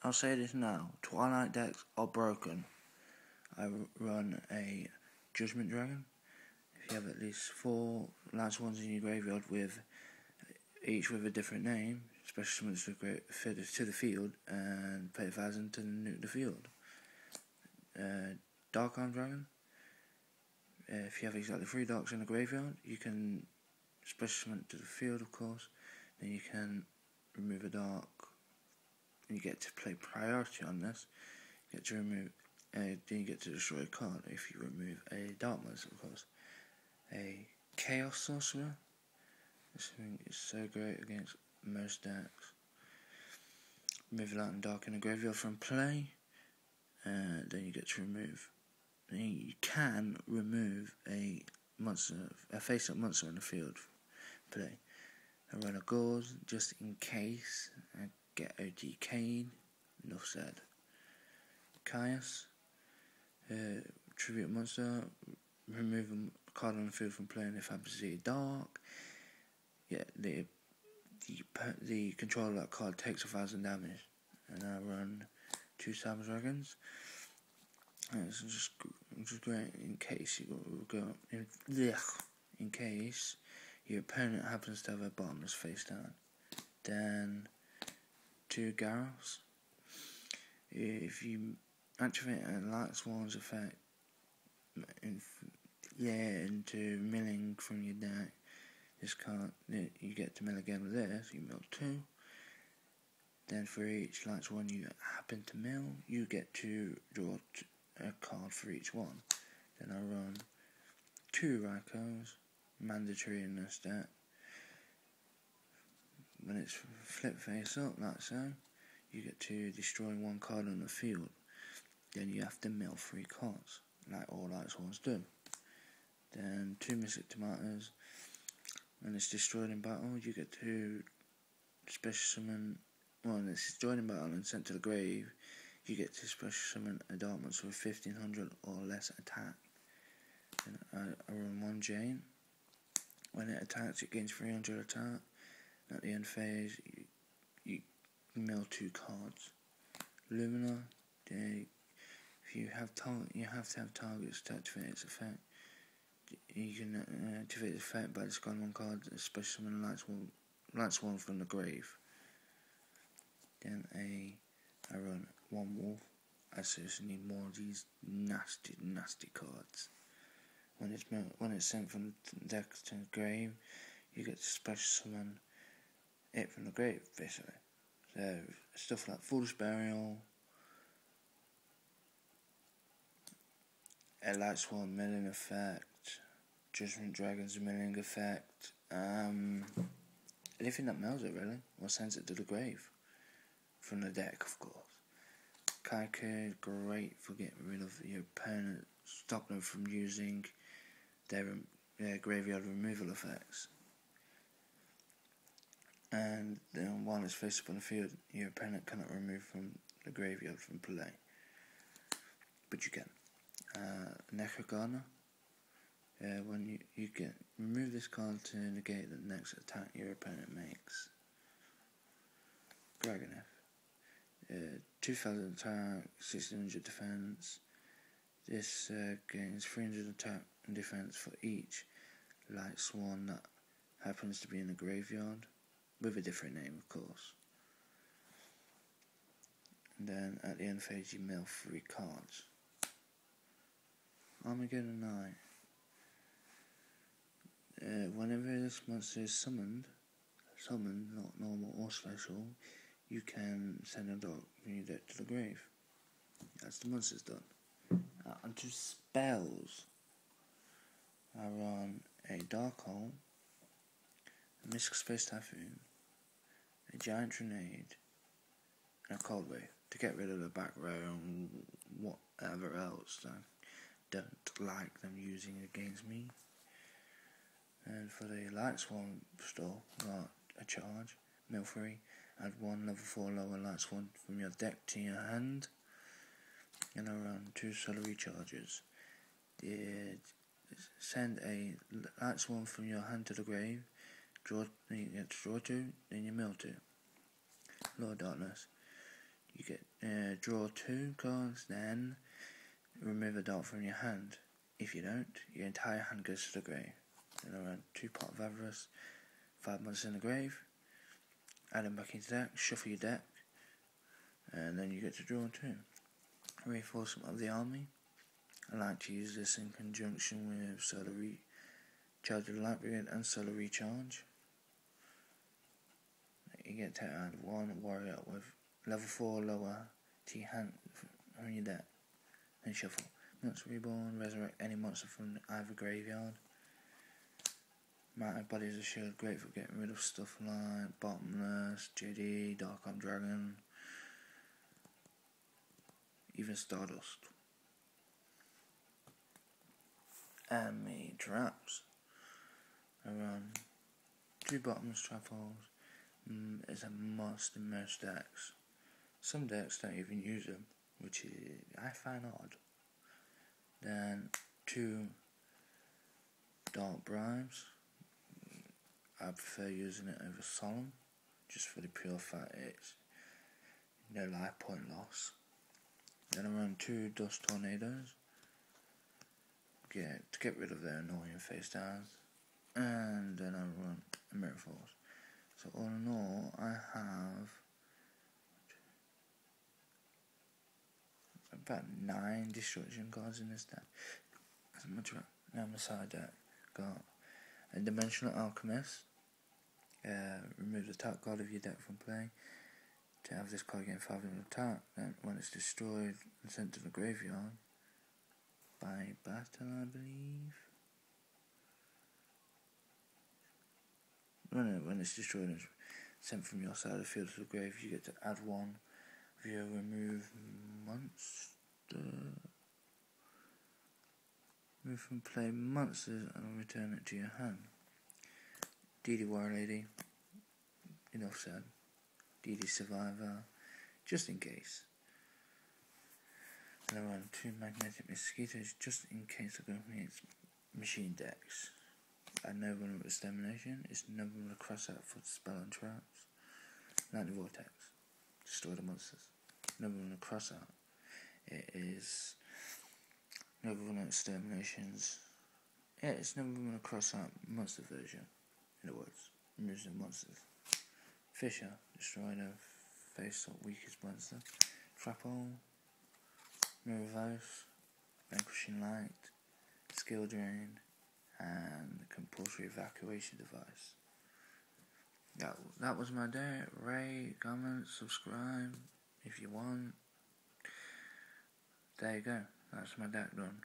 I'll say this now. Twilight decks are broken. I run a Judgment Dragon. If you have at least 4 last ones in your graveyard with each with a different name, special summons to the field and pay 1,000 to nuke the field. Dark Arm Dragon. If you have exactly 3 darks in the graveyard, you can special summon to the field, of course. Then you can remove a dark. You get to play priority on this. You get to remove. Then you get to destroy a card if you remove a dark monster, of course. A Chaos Sorcerer. This thing is so great against most decks. Remove light and dark in the graveyard from play. Then you get to remove. Then you can remove a monster, a face-up monster in the field. Play. I run a Gauze just in case. I get OG Kane. Enough said. Chaos. Tribute monster. Remove a card on the field from play, and if happens to see dark, the controller of that card takes 1,000 damage. And I run 2 Cyber Dragons. And it's just great in case in case your opponent happens to have a bottomless face down. Then 2 Garros. If you activate a Light Swarm's effect into milling from your deck, this card, you get to mill again with this, you mill 2. Then for each Light Swarm you happen to mill, you get to draw a card for each one. Then I run 2 Raikos, mandatory in this deck. When it's flip face up, like so, you get to destroy 1 card on the field. Then you have to mill 3 cards, like all Light Swarms do. Then 2 Mystic Tomatoes. When it's destroyed in battle, you get to special summon. When it's destroyed in battle and sent to the grave, you get to special summon a dark monster with 1,500 or less attack. Then I run 1 Jane. When it attacks, it gains 300 attack. At the end phase, you mill 2 cards. Lumina. If you have you have to have targets to activate its effect. You can activate its effect by discarding 1 card, especially when Light Swarm from the grave. Then I run 1 Wolf. I seriously need more of these nasty cards. When it's sent from the deck to the grave, you get to special summon it from the grave, basically. So stuff like Foolish Burial, a Light Swarm milling effect, Judgment Dragon's milling effect, anything that mills it really, or sends it to the grave from the deck, of course. Kaiku, great for getting rid of your opponent, stop them from using their graveyard removal effects. And then while it's face up on the field, your opponent cannot remove from the graveyard from play, but you can. Necro Gardener. When you get remove this card to negate the next attack your opponent makes. Dragoneth. 2,000 attack, 1,600 defense. This gains 300 attack and defense for each Light Swarm that happens to be in the graveyard, with a different name, of course. And then at the end phase, you mill 3 cards. Armageddon Knight. Whenever this monster is summoned, not normal or special, you can send a dog from your deck to the grave. That's the monster's done. Onto spells. I run a Dark Hole, a Mystical Space Typhoon, a Giant Grenade, and a Cold Wave to get rid of the back row and whatever else I don't like them using against me. And for the Light Swarm store, got a charge, mill 3, add 1 level 4 lower Light Swarm from your deck to your hand, and I run 2 solar recharges. Send a Light Swarm from your hand to the grave, you get to draw 2, then you mill 2. Lord of Darkness. You get draw 2 cards, then remove a dart from your hand. If you don't, your entire hand goes to the grave. Then around 2 Pot of Avarice, 5 months in the grave, add them back into the deck, shuffle your deck, and then you get to draw 2. Reinforcement of the army. I like to use this in conjunction with Solar Recharge of the Light Brigade and Solar Recharge. You get to add 1 warrior with level 4 lower to your hand on your deck, and shuffle. Monster Reborn, resurrect any monster from either graveyard. Mounted Bodies of Shield, great for getting rid of stuff like Bottomless, JD, Dark Arm Dragon, even Stardust. Enemy traps. I run 2 Bottomless trap holes. It's a must in most decks. Some decks don't even use them, which I find odd. Then 2 Dark Bribes. I prefer using it over Solemn, just for the pure fact it's no life point loss. Then I run 2 Dust Tornadoes to get rid of their annoying face downs, and then I run a Mirror Force. So all in all, I have about 9 destruction cards in this deck. That's much right. Now my side deck got a Dimensional Alchemist. Remove the top card of your deck from play to have this card gain 5 in attack. Then when it's destroyed and sent to the graveyard by battle, I believe. When it's destroyed and sent from your side of the field to the grave, you get to add 1 of your remove monster. Move from play monsters and return it to your hand. DD Warrior Lady, enough said. DD Survivor, just in case. And I run 2 Magnetic Mosquitoes just in case I go against machine decks. I know one with Extermination, it's no one with a cross out for spell and traps. Lightning Vortex, destroy the monsters. No one with a cross out. It is no one with Exterminations. Yeah, it's no one with a cross out monster version. In other words, removes the monsters. Fisher, destroy the face of weakest monster. Trapple, Mirror Voice, Vanquishing Light, Skill Drain, and Compulsory Evacuation Device. That was my day. Rate, comment, subscribe if you want. There you go. That's my deck done.